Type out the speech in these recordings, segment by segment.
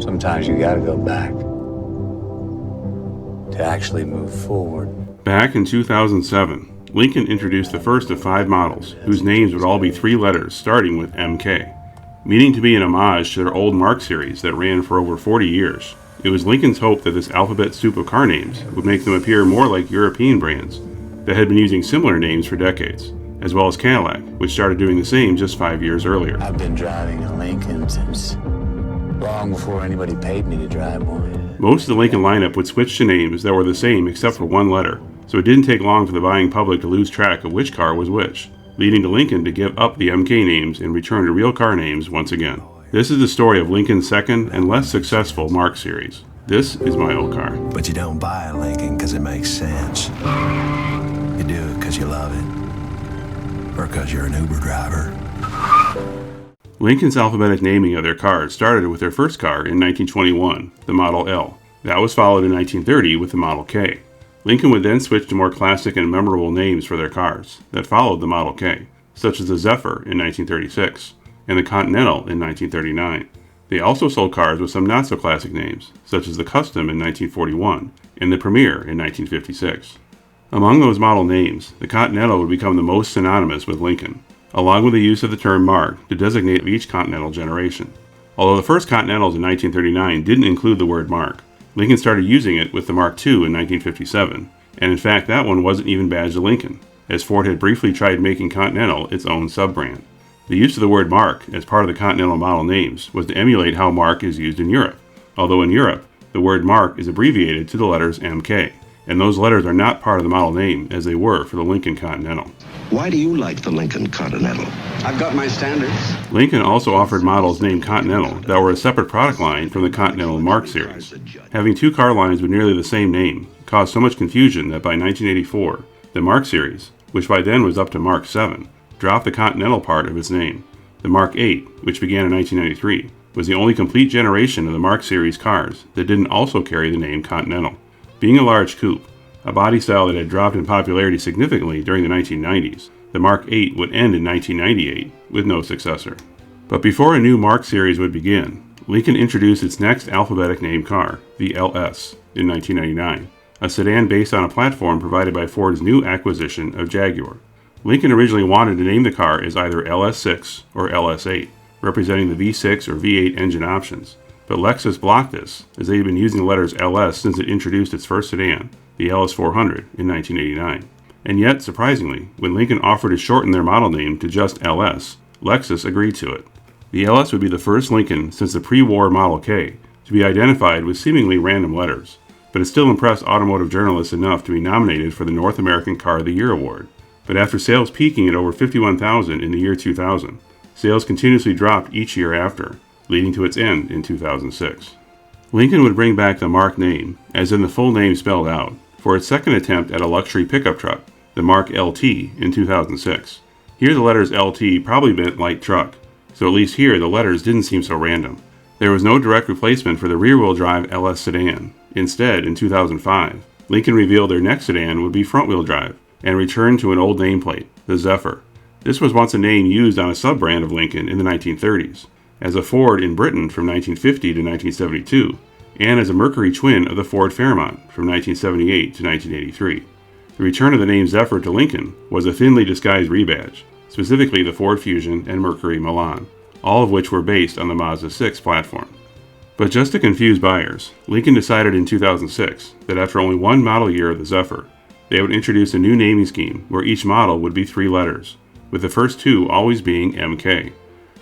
Sometimes you gotta go back to actually move forward. Back in 2007, Lincoln introduced the first of 5 models, whose names would all be 3 letters starting with MK. Meaning to be an homage to their old Mark series that ran for over 40 years, it was Lincoln's hope that this alphabet soup of car names would make them appear more like European brands that had been using similar names for decades, as well as Cadillac, which started doing the same just 5 years earlier. I've been driving a Lincoln since long before anybody paid me to drive one. Most of the Lincoln lineup would switch to names that were the same except for one letter, so it didn't take long for the buying public to lose track of which car was which, leading to Lincoln to give up the MK names and return to real car names once again. This is the story of Lincoln's second and less successful Mark series. This is my old car. But you don't buy a Lincoln because it makes sense. You do it because you love it, or because you're an Uber driver. Lincoln's alphabetic naming of their cars started with their first car in 1921, the Model L. That was followed in 1930 with the Model K. Lincoln would then switch to more classic and memorable names for their cars that followed the Model K, such as the Zephyr in 1936 and the Continental in 1939. They also sold cars with some not-so-classic names, such as the Custom in 1941 and the Premier in 1956. Among those model names, the Continental would become the most synonymous with Lincoln, along with the use of the term Mark to designate each Continental generation. Although the first Continentals in 1939 didn't include the word Mark, Lincoln started using it with the Mark II in 1957, and in fact that one wasn't even badged to Lincoln, as Ford had briefly tried making Continental its own sub-brand. The use of the word Mark as part of the Continental model names was to emulate how Mark is used in Europe, although in Europe, the word Mark is abbreviated to the letters MK, and those letters are not part of the model name as they were for the Lincoln Continental. Why do you like the Lincoln Continental? I've got my standards. Lincoln also offered models named Continental that were a separate product line from the Continental Mark series. Having 2 car lines with nearly the same name caused so much confusion that by 1984, the Mark series, which by then was up to Mark VII, dropped the Continental part of its name. The Mark VIII, which began in 1993, was the only complete generation of the Mark series cars that didn't also carry the name Continental. Being a large coupe, a body style that had dropped in popularity significantly during the 1990s, the Mark VIII would end in 1998 with no successor. But before a new Mark series would begin, Lincoln introduced its next alphabetic named car, the LS, in 1999, a sedan based on a platform provided by Ford's new acquisition of Jaguar. Lincoln originally wanted to name the car as either LS6 or LS8, representing the V6 or V8 engine options, but Lexus blocked this as they had been using the letters LS since it introduced its first sedan, the LS400, in 1989. And yet, surprisingly, when Lincoln offered to shorten their model name to just LS, Lexus agreed to it. The LS would be the first Lincoln since the pre-war Model K to be identified with seemingly random letters, but it still impressed automotive journalists enough to be nominated for the North American Car of the Year award. But after sales peaking at over 51,000 in the year 2000, sales continuously dropped each year after, leading to its end in 2006. Lincoln would bring back the Mark name, as in the full name spelled out, for its second attempt at a luxury pickup truck, the Mark LT, in 2006. Here the letters LT probably meant light truck, so at least here the letters didn't seem so random. There was no direct replacement for the rear-wheel drive LS sedan. Instead, in 2005, Lincoln revealed their next sedan would be front-wheel drive, and returned to an old nameplate, the Zephyr. This was once a name used on a sub-brand of Lincoln in the 1930s, as a Ford in Britain from 1950 to 1972, and as a Mercury twin of the Ford Fairmont from 1978 to 1983. The return of the name Zephyr to Lincoln was a thinly disguised rebadge, specifically the Ford Fusion and Mercury Milan, all of which were based on the Mazda 6 platform. But just to confuse buyers, Lincoln decided in 2006 that after only one model year of the Zephyr, they would introduce a new naming scheme where each model would be 3 letters, with the first 2 always being MK.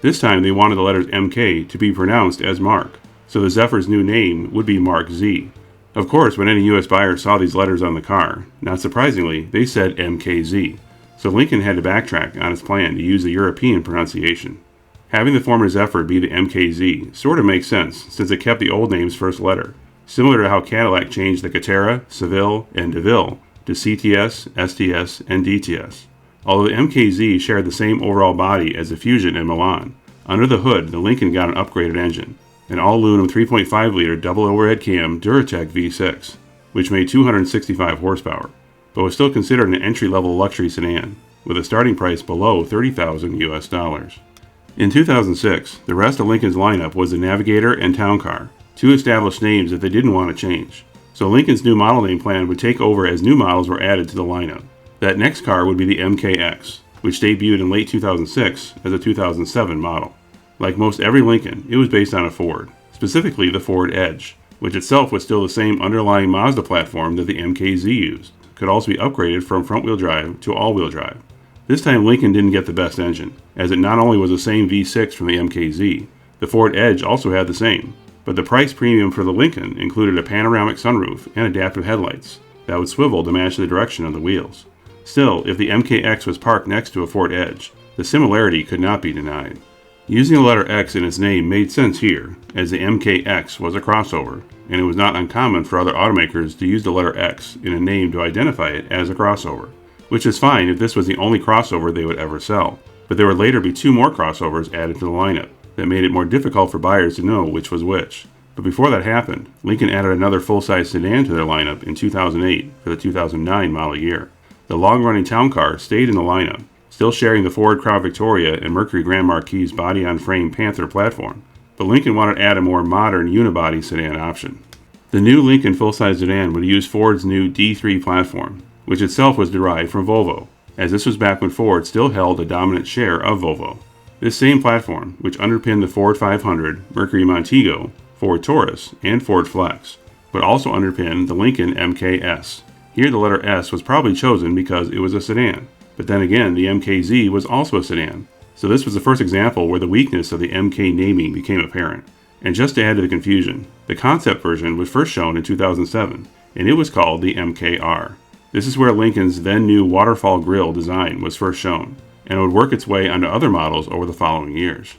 This time they wanted the letters MK to be pronounced as Mark, so the Zephyr's new name would be Mark Z. Of course, when any US buyer saw these letters on the car, not surprisingly, they said MKZ, so Lincoln had to backtrack on its plan to use the European pronunciation. Having the former Zephyr be the MKZ sort of makes sense since it kept the old name's first letter, similar to how Cadillac changed the Catera, Seville, and DeVille to CTS, STS, and DTS. Although the MKZ shared the same overall body as the Fusion and Milan, under the hood the Lincoln got an upgraded engine, an all-aluminum 3.5-liter double overhead cam Duratec V6, which made 265 horsepower, but was still considered an entry-level luxury sedan, with a starting price below $30,000 US. In 2006, the rest of Lincoln's lineup was the Navigator and Town Car, two established names that they didn't want to change. So Lincoln's new model name plan would take over as new models were added to the lineup. That next car would be the MKX, which debuted in late 2006 as a 2007 model. Like most every Lincoln, it was based on a Ford, specifically the Ford Edge, which itself was still the same underlying Mazda platform that the MKZ used. Could also be upgraded from front-wheel drive to all-wheel drive. This time Lincoln didn't get the best engine, as it not only was the same V6 from the MKZ, the Ford Edge also had the same, but the price premium for the Lincoln included a panoramic sunroof and adaptive headlights that would swivel to match the direction of the wheels. Still, if the MKX was parked next to a Ford Edge, the similarity could not be denied. Using the letter X in its name made sense here, as the MKX was a crossover, and it was not uncommon for other automakers to use the letter X in a name to identify it as a crossover, which is fine if this was the only crossover they would ever sell. But there would later be two more crossovers added to the lineup that made it more difficult for buyers to know which was which. But before that happened, Lincoln added another full-size sedan to their lineup in 2008 for the 2009 model year. The long-running town car stayed in the lineup, still sharing the Ford Crown Victoria and Mercury Grand Marquis body-on-frame Panther platform, but Lincoln wanted to add a more modern unibody sedan option. The new Lincoln full-size sedan would use Ford's new D3 platform, which itself was derived from Volvo, as this was back when Ford still held a dominant share of Volvo. This same platform, which underpinned the Ford 500, Mercury Montego, Ford Taurus, and Ford Flex, would also underpin the Lincoln MKS. Here the letter S was probably chosen because it was a sedan, but then again the MKZ was also a sedan, so this was the first example where the weakness of the MK naming became apparent. And just to add to the confusion, the concept version was first shown in 2007, and it was called the MKR. This is where Lincoln's then new waterfall grille design was first shown, and it would work its way onto other models over the following years.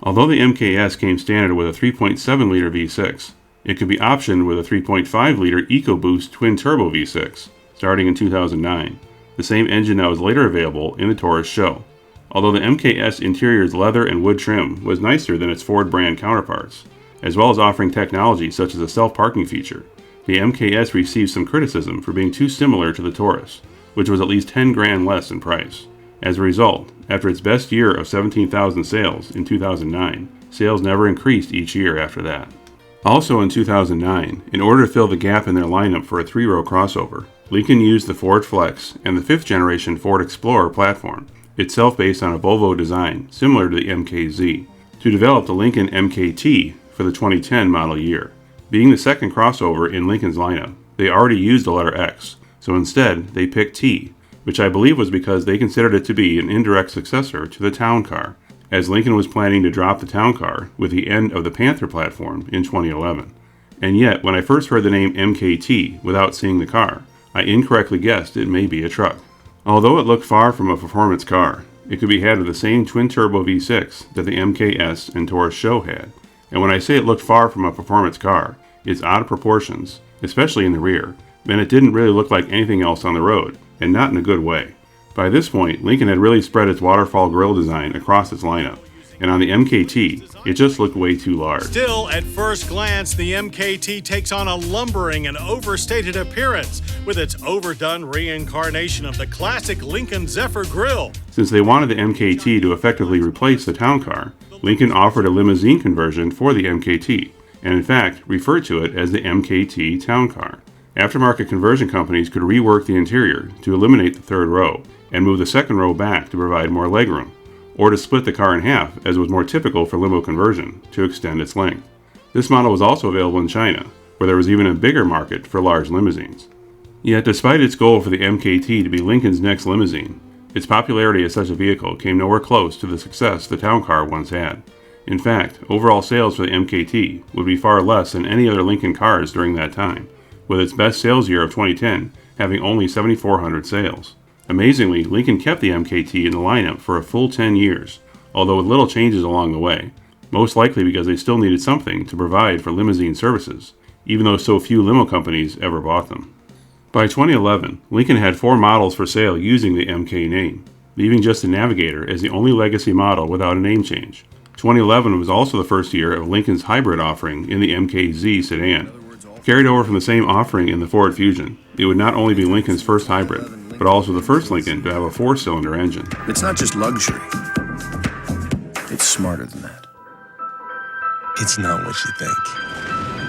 Although the MKS came standard with a 3.7-liter V6, it could be optioned with a 3.5-liter EcoBoost twin-turbo V6, starting in 2009, the same engine that was later available in the Taurus show. Although the MKS interior's leather and wood trim was nicer than its Ford brand counterparts, as well as offering technology such as a self-parking feature, the MKS received some criticism for being too similar to the Taurus, which was at least 10 grand less in price. As a result, after its best year of 17,000 sales in 2009, sales never increased each year after that. Also in 2009, in order to fill the gap in their lineup for a three-row crossover, Lincoln used the Ford Flex and the fifth-generation Ford Explorer platform, itself based on a Volvo design similar to the MKZ, to develop the Lincoln MKT for the 2010 model year. Being the second crossover in Lincoln's lineup, they already used the letter X, so instead they picked T, which I believe was because they considered it to be an indirect successor to the Town Car, as Lincoln was planning to drop the Town Car with the end of the Panther platform in 2011. And yet, when I first heard the name MKT without seeing the car, I incorrectly guessed it may be a truck. Although it looked far from a performance car, it could be had with the same twin-turbo V6 that the MKS and Taurus show had. And when I say it looked far from a performance car, it's out of proportions, especially in the rear, and it didn't really look like anything else on the road, and not in a good way. By this point, Lincoln had really spread its waterfall grille design across its lineup, and on the MKT, it just looked way too large. Still, at first glance, the MKT takes on a lumbering and overstated appearance with its overdone reincarnation of the classic Lincoln Zephyr grille. Since they wanted the MKT to effectively replace the Town Car, Lincoln offered a limousine conversion for the MKT, and in fact referred to it as the MKT Town Car. Aftermarket conversion companies could rework the interior to eliminate the third row and move the second row back to provide more legroom, or to split the car in half, as was more typical for limo conversion, to extend its length. This model was also available in China, where there was even a bigger market for large limousines. Yet despite its goal for the MKT to be Lincoln's next limousine, its popularity as such a vehicle came nowhere close to the success the Town Car once had. In fact, overall sales for the MKT would be far less than any other Lincoln cars during that time, with its best sales year of 2010 having only 7,400 sales. Amazingly, Lincoln kept the MKT in the lineup for a full 10 years, although with little changes along the way, most likely because they still needed something to provide for limousine services, even though so few limo companies ever bought them. By 2011, Lincoln had 4 models for sale using the MK name, leaving just the Navigator as the only legacy model without a name change. 2011 was also the first year of Lincoln's hybrid offering in the MKZ sedan. Carried over from the same offering in the Ford Fusion, it would not only be Lincoln's first hybrid, but also the first Lincoln to have a 4-cylinder engine. It's not just luxury. It's smarter than that. It's not what you think.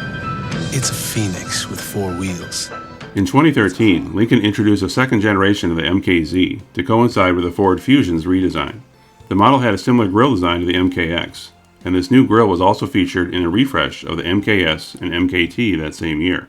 It's a Phoenix with 4 wheels. In 2013, Lincoln introduced a second generation of the MKZ to coincide with the Ford Fusion's redesign. The model had a similar grille design to the MKX, and this new grille was also featured in a refresh of the MKS and MKT that same year.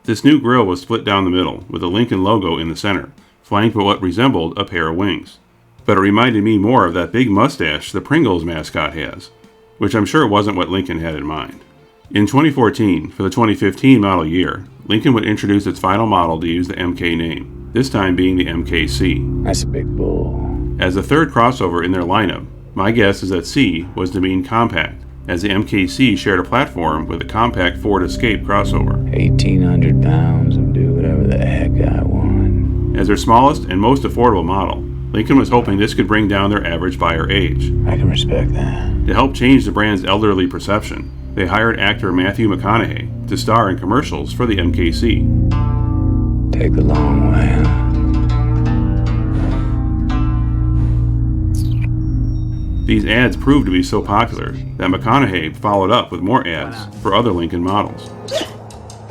This new grille was split down the middle, with the Lincoln logo in the center, flanked with what resembled a pair of wings. But it reminded me more of that big mustache the Pringles mascot has, which I'm sure wasn't what Lincoln had in mind. In 2014, for the 2015 model year, Lincoln would introduce its final model to use the MK name, this time being the MKC. That's a big bull. As the third crossover in their lineup, my guess is that C was to mean compact, as the MKC shared a platform with the compact Ford Escape crossover. 1,800 pounds and do whatever the heck I want. As their smallest and most affordable model, Lincoln was hoping this could bring down their average buyer age. I can respect that. To help change the brand's elderly perception, they hired actor Matthew McConaughey to star in commercials for the MKC. Take the long way, huh? These ads proved to be so popular that McConaughey followed up with more ads for other Lincoln models.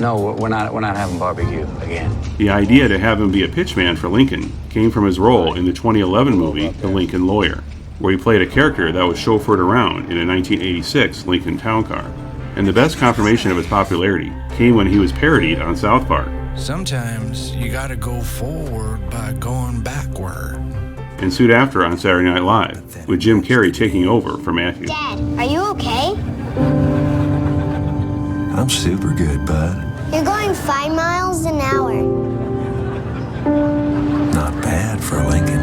No, we're not having barbecue again. The idea to have him be a pitchman for Lincoln came from his role in the 2011 movie The Lincoln Lawyer, where he played a character that was chauffeured around in a 1986 Lincoln Town Car. And the best confirmation of his popularity came when he was parodied on South Park. Sometimes you gotta go forward by going backward. And soon after on Saturday Night Live, with Jim Carrey taking over for Matthew. Dad, are you okay? I'm super good, bud. You're going 5 miles an hour. Not bad for a Lincoln.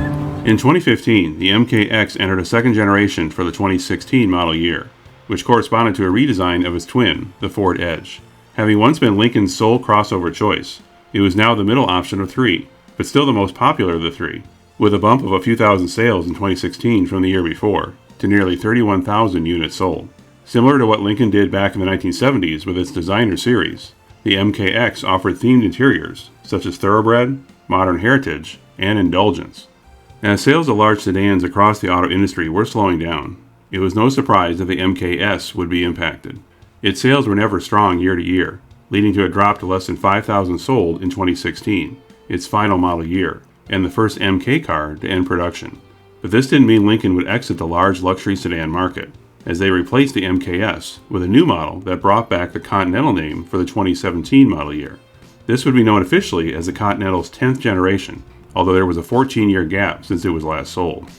In 2015, the MKX entered a second generation for the 2016 model year, which corresponded to a redesign of its twin, the Ford Edge. Having once been Lincoln's sole crossover choice, it was now the middle option of 3, but still the most popular of the 3, with a bump of a few thousand sales in 2016 from the year before, to nearly 31,000 units sold. Similar to what Lincoln did back in the 1970s with its designer series, the MKX offered themed interiors, such as Thoroughbred, Modern Heritage, and Indulgence. As sales of large sedans across the auto industry were slowing down, it was no surprise that the MKS would be impacted. Its sales were never strong year to year, leading to a drop to less than 5,000 sold in 2016, its final model year, and the first MK car to end production. But this didn't mean Lincoln would exit the large luxury sedan market, as they replaced the MKS with a new model that brought back the Continental name for the 2017 model year. This would be known officially as the Continental's 10th generation, although there was a 14-year gap since it was last sold.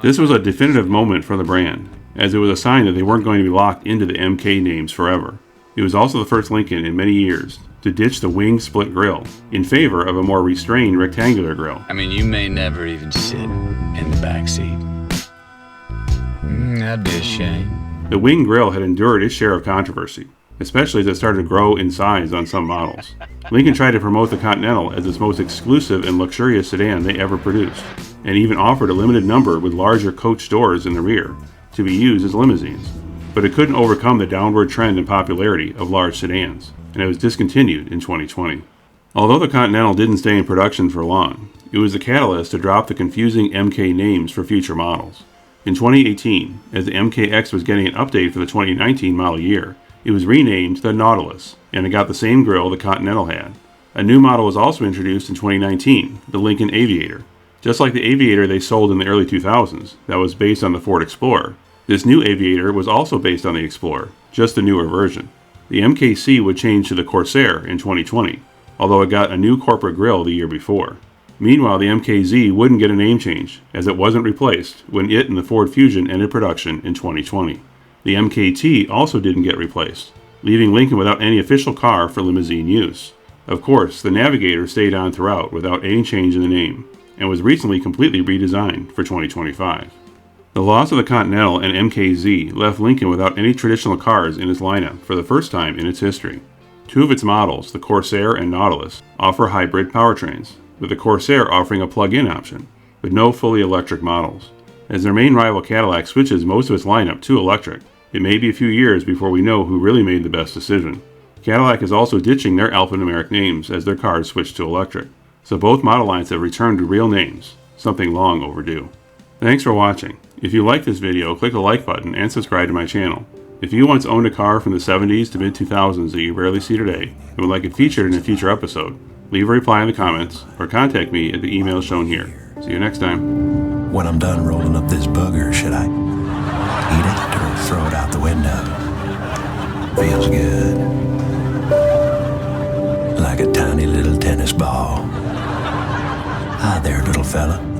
This was a definitive moment for the brand, as it was a sign that they weren't going to be locked into the MK names forever. It was also the first Lincoln in many years to ditch the wing split grille in favor of a more restrained rectangular grille. I mean, you may never even sit in the back seat. That'd be a shame. The wing grille had endured its share of controversy, especially as it started to grow in size on some models. Lincoln tried to promote the Continental as its most exclusive and luxurious sedan they ever produced, and even offered a limited number with larger coach doors in the rear to be used as limousines. But it couldn't overcome the downward trend in popularity of large sedans, and it was discontinued in 2020. Although the Continental didn't stay in production for long, it was the catalyst to drop the confusing MK names for future models. In 2018, as the MKX was getting an update for the 2019 model year, it was renamed the Nautilus, and it got the same grille the Continental had. A new model was also introduced in 2019, the Lincoln Aviator. Just like the Aviator they sold in the early 2000s, that was based on the Ford Explorer, this new Aviator was also based on the Explorer, just a newer version. The MKC would change to the Corsair in 2020, although it got a new corporate grille the year before. Meanwhile, the MKZ wouldn't get a name change, as it wasn't replaced when it and the Ford Fusion ended production in 2020. The MKT also didn't get replaced, leaving Lincoln without any official car for limousine use. Of course, the Navigator stayed on throughout without any change in the name, and was recently completely redesigned for 2025. The loss of the Continental and MKZ left Lincoln without any traditional cars in its lineup for the first time in its history. Two of its models, the Corsair and Nautilus, offer hybrid powertrains, with the Corsair offering a plug-in option, but no fully electric models. As their main rival Cadillac switches most of its lineup to electric, it may be a few years before we know who really made the best decision. Cadillac is also ditching their alphanumeric names as their cars switch to electric, so both model lines have returned to real names, something long overdue. Thanks for watching. If you like this video, click the like button and subscribe to my channel. If you once owned a car from the 70s to mid-2000s that you rarely see today and would like it featured in a future episode, leave a reply in the comments or contact me at the email shown here. See you next time. When I'm done rolling up this booger, should I eat it or throw it out the window? Feels good. Like a tiny little tennis ball. Hi there, little fella.